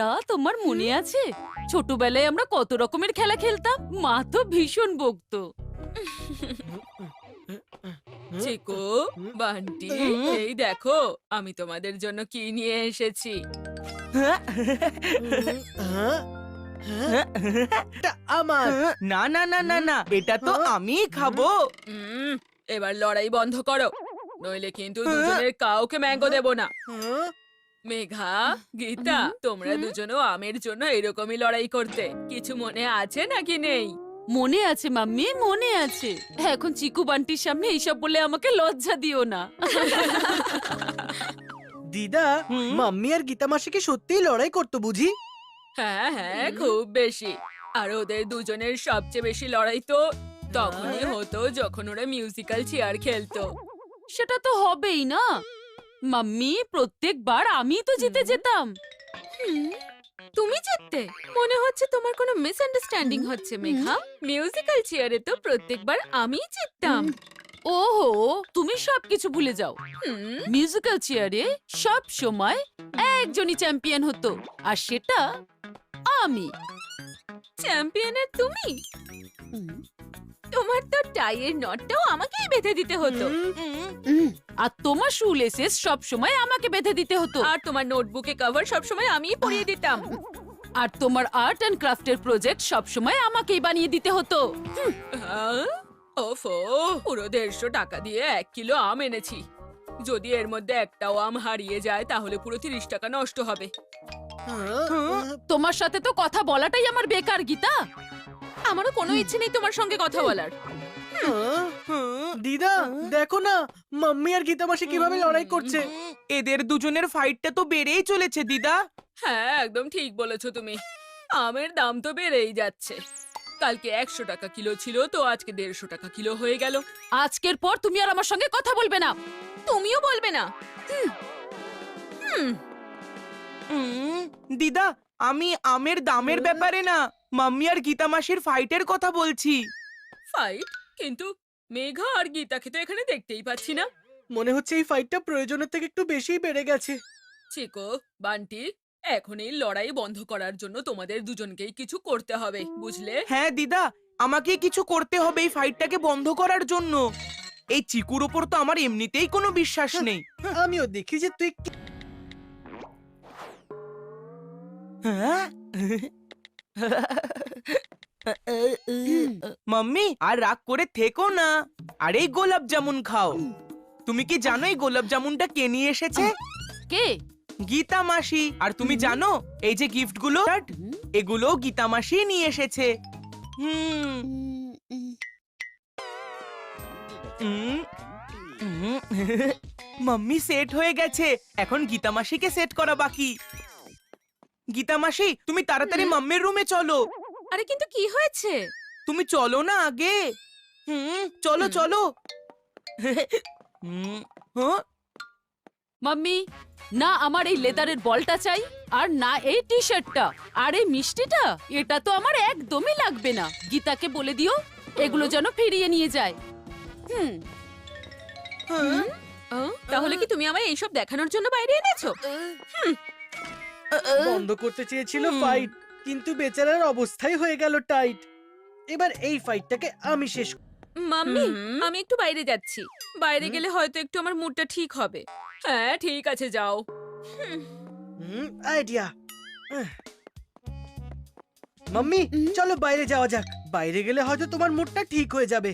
গীতা, তোমার মনে আছে ছোটবেলায় আমরা কত রকমের খেলা খেলতাম? মা তো ভীষণ বকতো। চিকু, বান্টি, এই দেখো আমি তোমাদের জন্য কি নিয়ে এসেছি। আমার না না না না না, এটা তো আমিই খাবো। এবার লড়াই বন্ধ করো, নইলে কিন্তু দুজনের কাউকে ম্যাঙ্গো দেব না। মেঘা, গীতা, তোমরা দুজনও আমের জন্য এরকমই লড়াই করতে কিছু মনে আছে নাকি নেই? মনে আছে মাম্মি, মনে আছে। এখন চিকু বান্টির সামনে এইসব বলে আমাকে লজ্জা দিও না। দিদা, মাম্মি আর গীতা মাসি কি সত্যিই লড়াই করতো বুঝি? হ্যাঁ হ্যাঁ, খুব বেশি। আর ওদের দুজনের সবচেয়ে বেশি লড়াই তো তখনই হতো যখন ওরা মিউজিক্যাল চেয়ার খেলতো। সেটা তো হবেই না মাম্মি, প্রত্যেকবার আমি তো জিতে যেতাম। তুমি জিততে? মনে হচ্ছে তোমার কোনো মিসআন্ডারস্ট্যান্ডিং হচ্ছে মেঘা। মিউজিক্যাল চেয়ারে তো প্রত্যেকবার আমিই জিততাম। ওহো, তুমি সবকিছু ভুলে যাও। মিউজিক্যাল চেয়ারে সব সময় একজনই চ্যাম্পিয়ন হতো, আর সেটা আমি। চ্যাম্পিয়নের তুমি? তোমার তো টাইয়ের নটটাও আমাকেই বেঁধে দিতে হতো। আর তোমার শু লেসেস সব সময় আমাকে বেঁধে দিতে হতো। আর তোমার নোটবুকে কভার সব সময় আমিই পরিয়ে দিতাম। আর তোমার আর্ট এন্ড ক্রাফটের প্রজেক্ট সব সময় আমাকেই বানিয়ে দিতে হতো। ওফো, পুরো 150 টাকা দিয়ে 1 কিলো আম এনেছি। যদি এর মধ্যে একটাও আম হারিয়ে যায় তাহলে পুরো 30 টাকা নষ্ট হবে। তোমার সাথে তো কথা বলাটাই আমার বেকার গীতা। আমারও কোনো ইচ্ছে নেই তোমার সঙ্গে কথা বলার। দিদা, দেখো না মাম্মি আর গীতা মাসি কিভাবে লড়াই করছে। এদের দুজনের ফাইটটা তো বেড়েই চলেছে দিদা। হ্যাঁ, একদম ঠিক বলেছো তুমি। আমের দাম তো বেড়েই যাচ্ছে। কালকে 100 টাকা কিলো ছিল, তো আজকে 150 টাকা কিলো হয়ে গেল। আজকের পর তুমি আর আমার সঙ্গে কথা বলবে না। তুমিও বলবে না। দিদা, আমি আমের দামের ব্যাপারে না, মাম্মি আর গীতা মাসির ফাইটের কথা বলছি। ফাইট? কিন্তু মেঘা আর গীতাকে তো এখানে দেখতেই পাচ্ছি না। মনে হচ্ছে এই ফাইটটা প্রয়োজনের থেকে একটু বেশিই বেড়ে গেছে। চিকো, বান্টি, এখন এই লড়াই বন্ধ করার জন্য তোমাদের দুজনকেই কিছু করতে হবে, বুঝলে? হ্যাঁ দিদা, আমাকে কিছু করতে হবে এই ফাইটটাকে বন্ধ করার জন্য। এই চিকুর ওপর তো আমার এমনিতেই কোনো বিশ্বাস নেই। আমিও দেখি যে তুই হ্যাঁ? মাম্মি, আর রাগ করে থেকো না। আর এই গোলাপ জামুন খাও। তুমি কি জানো এই গোলাপ জামুনটা কে নিয়ে এসেছে? কে? গীতা মাসি। আর তুমি জানো এই যে গিফটগুলো, এগুলো গীতা মাসি নিয়ে এসেছে। হুম হুম, হুম। মাম্মি সেট হয়ে গেছে, এখন গীতা মাসিকে সেট করা বাকি। গীতা মাসি, তুমি তাড়াতাড়ি মাম্মির রুমে চলো। আরে কিন্তু কি হয়েছে? তুমি চলো না আগে। চলো চলো। হ্যাঁ? মাম্মি, না আমার এই লেদারের বলটা চাই, আর না এই টি শার্টটা, আর এই মিষ্টিটা, এটা তো আমার একদমই লাগবে না। গীতাকে বলে দিও এগুলো যেন ফিরিয়ে নিয়ে যায়। তাহলে কি তুমি আমায় এইসব দেখানোর জন্য বাইরে এনেছো? বন্ধ করতে চেয়েছিল ফাইট, কিন্তু বেচারার অবস্থাই হয়ে গেল টাইট। এবার এই ফাইটটাকে আমি শেষ। মাম্মি, আমি একটু বাইরে যাচ্ছি। বাইরে গেলে হয়তো একটু আমার মুডটা ঠিক হবে। হ্যাঁ ঠিক আছে, যাও। আইডিয়া। মাম্মি, চলো বাইরে যাওয়া যাক। বাইরে গেলে হয়তো তোমার মুডটা ঠিক হয়ে যাবে।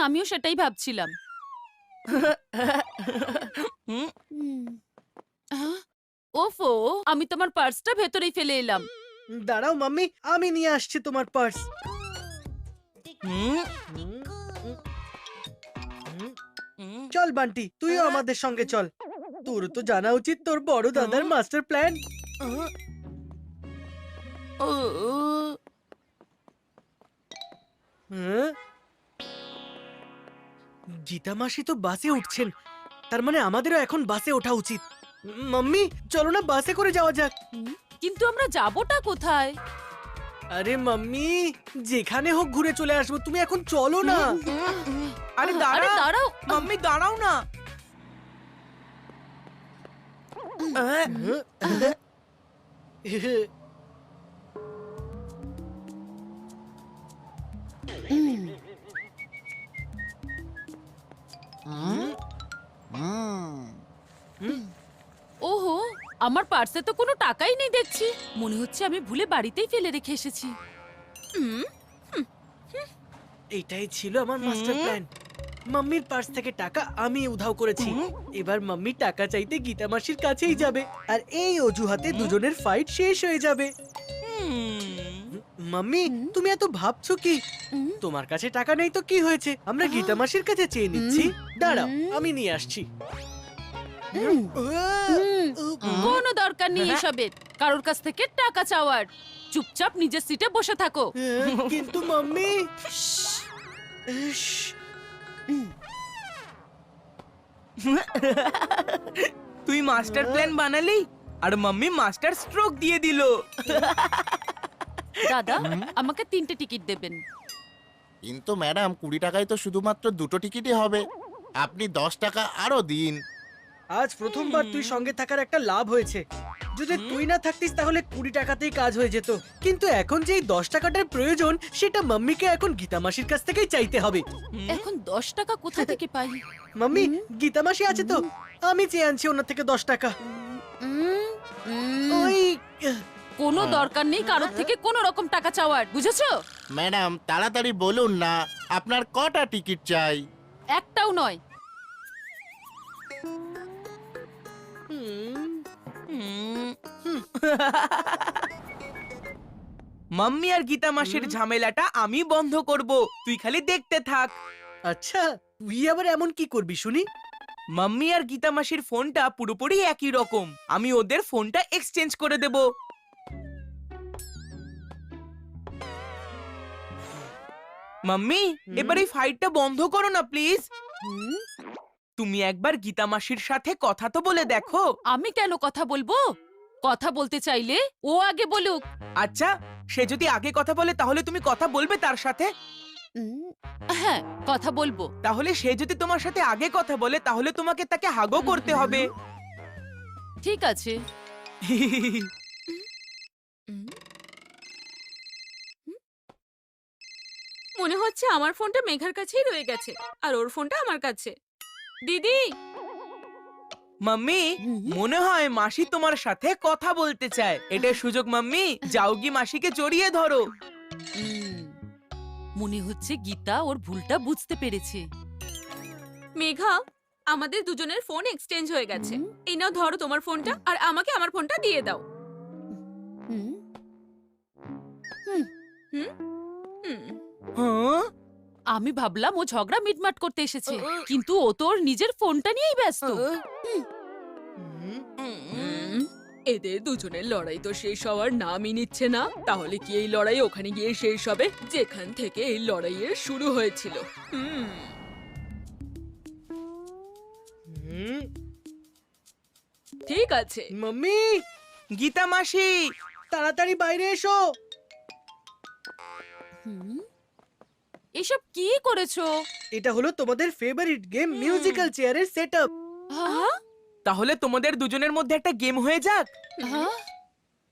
আমিও সেটাই ভাবছিলাম। ওফো, আমি তোমার পার্সটা ভেতরেই ফেলে এলাম। দাঁড়াও মাম্মি, আমি নিয়ে আসছি তোমার পার্স। চল বান্টি, তুইও আমাদের সঙ্গে চল। তোর তো জানা উচিত তোর বড় দাদার মাস্টার প্ল্যান। গীতা মাসি তো বাসে উঠছেন, তার মানে আমাদেরও এখন বাসে ওঠা উচিত। মাম্মি, চলো না বাসে করে যাওয়া যাক। কিন্তু আমরা যাবোটা কোথায়? আরে মাম্মি, যেখানে হোক ঘুরে চলে আসবো, তুমি এখন চলো না। আরে আরে দাঁড়াও। মাম্মি দাঁড়াও না। ওহো, আমার পার্সে তো কোনো টাকাই নেই দেখছি। মনে হচ্ছে আমি ভুলে বাড়িতেই ফেলে রেখে এসেছি। এটাই ছিল আমার মাস্টার প্ল্যান। মাম্মির পার্স থেকে টাকা আমি উধাও করেছি। এবার মাম্মি টাকা চাইতে গীতা মাসির কাছেই যাবে, আর এই অজুহাতে দুজনের ফাইট শেষ হয়ে যাবে। মাম্মি, তুমি এত ভাবছো কি? তোমার কাছে টাকা নেই তো কি হয়েছে, আমরা গীতা মাসির কাছে চেয়ে নিচ্ছি। দাঁড়াও, আমি নিয়ে আসছি। কোনো দরকার নেই এসবের, কারোর কাছ থেকে টাকা চাওয়ার। চুপচাপ নিজের সিটে বসে থাকো। কিন্তু মাম্মি, তুই মাস্টার প্ল্যান বানালি আর মাম্মি মাস্টার স্ট্রোক দিয়ে দিল। দাদা, আমাকে 3টে টিকিট দেবেন। কিন্তু ম্যাডাম 20 টাকায় তো শুধুমাত্র 2টো টিকিটই হবে, আপনি 10 টাকা আরো দিন। আজ প্রথমবার তুই সঙ্গে থাকার একটা লাভ হয়েছে। যদি তুই না থাকতিস তাহলে 20 টাকাতেই কাজ হয়ে যেত। কিন্তু এখন যে এই 10 টাকাটার প্রয়োজন, সেটা মাম্মিকে এখন গীতা মাসির কাছ থেকেই চাইতে হবে। এখন 10 টাকা কোথা থেকে পাই? মাম্মি, গীতা মাসি আছে তো? আমি চেয়ে আনছি ওনার থেকে 10 টাকা। ওই কোনো দরকার নেই কারোর থেকে কোনো রকম টাকা চাওয়ার, বুঝেছো? ম্যাডাম তাড়াতাড়ি বলুন না, আপনার কটা টিকিট চাই? একটাও নয়। মাম্মি আর গীতা মাসির ঝামেলাটা আমি বন্ধ করব, তুই খালি দেখতে থাক। আচ্ছা, তুই আবার এমন কি করবি শুনি? মাম্মি আর গীতা মাসির ফোনটা পুরোপুরি একই রকম, আমি ওদের ফোনটা এক্সচেঞ্জ করে দেব। মাম্মি, এবার এই ফাইটটা বন্ধ করো না প্লিজ। তুমি একবার গীতা মাসির সাথে কথা তো বলে দেখো। আমি কেন কথা বলবো? কথা বলতে চাইলে ও আগে বলুক। আচ্ছা, সে যদি আগে কথা বলে তাহলে তুমি কথা বলবে তার সাথে? হ্যাঁ, কথা বলবো। তাহলে সে যদি তোমার সাথে আগে কথা বলে তাহলে তোমাকে তাকে হাগও করতে হবে। ঠিক আছে। মনে হচ্ছে আমার ফোনটা মেঘার কাছেই রয়ে গেছে, আর ওর ফোনটা আমার কাছে। দিদি, মাম্মি, মনে হয় মাসি তোমার সাথে কথা বলতে চায়। এটার সুযোগ মাম্মি, যাও গি মাসিকে জড়িয়ে ধরো। মনে হচ্ছে গীতা ওর ভুলটা বুঝতে পেরেছে। মেঘা, আমাদের দুজনের ফোন এক্সচেঞ্জ হয়ে গেছে। এই নাও ধরো তোমার ফোনটা, আর আমাকে আমার ফোনটা দিয়ে দাও। হ্যাঁ? আমি ভাবলাম ও ঝগড়া মিটমাট করতে এসেছে, কিন্তু ও তো ওর নিজের ফোনটা নিয়েই ব্যস্ত। এদের দুজনের লড়াই তো শেষ হওয়ার নামই নিচ্ছে না। তাহলে কি এই লড়াই ওখানে গিয়ে শেষ হবে যেখান থেকে এই লড়াইয়ের শুরু হয়েছিল? ঠিক আছে। মাম্মি, গীতা মাসি, তাড়াতাড়ি বাইরে এসো। এসব কি করেছো? এটা হলো তোমাদের ফেভারিট গেম, মিউজিক্যাল চেয়ারের সেটআপ। তাহলে তোমাদের দুজনের মধ্যে একটা গেম হয়ে যাক।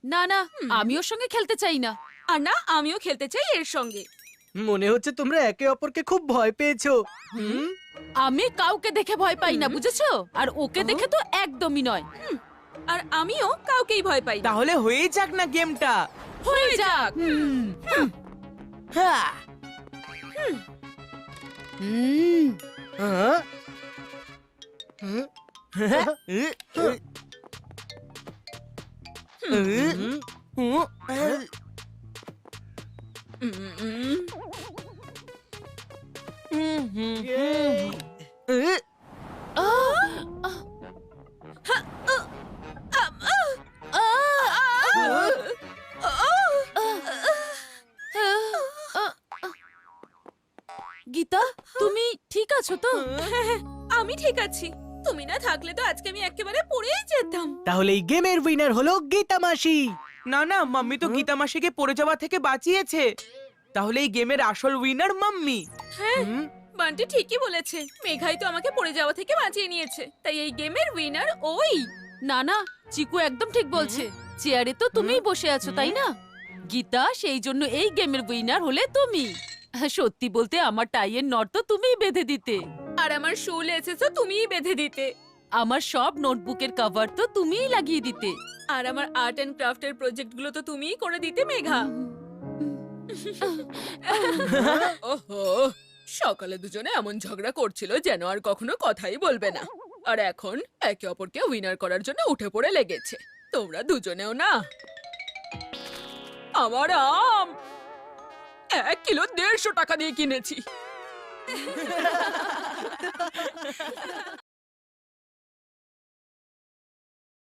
না না, আমি ওর সঙ্গে খেলতে চাই না। আর না, আমিও খেলতে চাই এর সঙ্গে। মনে হচ্ছে তোমরা একে অপরকে খুব ভয় পেয়েছো। আমি কাউকে দেখে ভয় পাই না, বুঝেছো? আর ওকে দেখে তো একদমই নয়। আর আমিও কাউকেই ভয় পাই না। তাহলে হয়ে যাক না গেমটা। হয়ে যাক। হ্যাঁ। হ্যাঁ? গীতা, তুমি ঠিক আছো তো? আমি ঠিক আছি। তুমি না থাকলে তো আজকে আমি একেবারে পড়েই যেতাম। তাহলে এই গেমের উইনার হলো গীতা মাসি। না না, মাম্মি তো গীতা মাসিকে পড়ে যাওয়া থেকে বাঁচিয়েছে। তাহলে এই গেমের আসল উইনার মাম্মি। হ্যাঁ, বান্টি ঠিকই বলেছে। মেঘাই তো আমাকে পড়ে যাওয়া থেকে বাঁচিয়ে নিয়েছে, তাই এই গেমের উইনার ওই। না না, চিকু একদম ঠিক বলছে। চেয়ারে তো তুমিই বসে আছো তাই না? গীতা, সেই জন্য এই গেমের উইনার হলে তুমি। সত্যি বলতে আমার টাইয়ের নট তো তুমিই বেঁধে দিতে, আর আমার শু লেসেসও তুমিই বেঁধে দিতে, আমার সব নোটবুকের কভার তো তুমিই লাগিয়ে দিতে, আর আমার আর্ট এন্ড ক্রাফটের প্রজেক্টগুলো তো তুমিই করে দিতে মেঘা। ওহো, সকালে দুজনে এমন ঝগড়া করছিল যেন আর কখনো কথাই বলবে না, আর এখন একে অপরকে উইনার করার জন্য উঠে পড়ে লেগেছে। তোমরা দুজনেও না। আমার আম 1 কিলো 150 টাকা দিয়ে কিনেছি।